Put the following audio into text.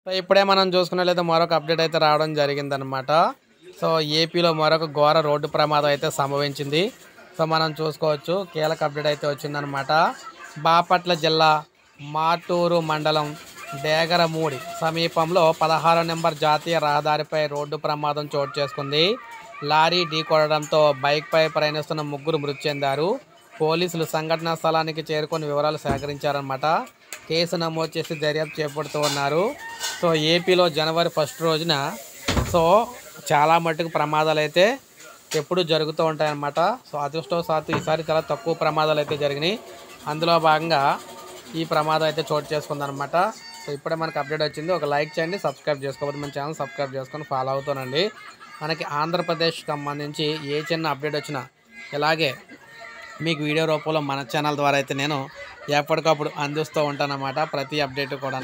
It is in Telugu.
సో ఇప్పుడే మనం చూసుకున్నట్లయితే మరొక అప్డేట్ అయితే రావడం జరిగిందనమాట. సో ఏపీలో మరొక ఘోర రోడ్డు ప్రమాదం అయితే సంభవించింది. సో మనం చూసుకోవచ్చు, కీలక అప్డేట్ అయితే వచ్చిందనమాట. బాపట్ల జిల్లా మాటూరు మండలం డేగరమూడి సమీపంలో 16 నెంబర్ జాతీయ రహదారిపై రోడ్డు ప్రమాదం చోటు చేసుకుంది. లారీ ఢీకొనడంతో బైక్పై ప్రయాణిస్తున్న ముగ్గురు మృతి చెందారు. పోలీసులు సంఘటనా స్థలానికి చేరుకొని వివరాలు సేకరించారన్నమాట. కేసు నమోదు చేసి దర్యాప్తు చేపడుతూ ఉన్నారు. సో ఏపీలో జనవరి 1 రోజున సో చాలా మట్టుకు ప్రమాదాలు అయితే ఎప్పుడు జరుగుతూ ఉంటాయన్నమాట. సో అదృష్టవశాత్తు ఈసారి చాలా తక్కువ ప్రమాదాలు అయితే జరిగినాయి. అందులో భాగంగా ఈ ప్రమాదం అయితే చోటు చేసుకుందనమాట. సో ఇప్పుడే మనకు అప్డేట్ వచ్చింది. ఒక లైక్ చేయండి, సబ్స్క్రైబ్ చేసుకోకపోతే మన ఛానల్ సబ్స్క్రైబ్ చేసుకొని ఫాలో అవుతానండి. మనకి ఆంధ్రప్రదేశ్కి సంబంధించి ఏ చిన్న అప్డేట్ వచ్చినా ఇలాగే మీకు వీడియో రూపంలో మన ఛానల్ ద్వారా అయితే నేను ఎప్పటికప్పుడు అందిస్తూ ఉంటానన్నమాట. ప్రతి అప్డేట్ కూడా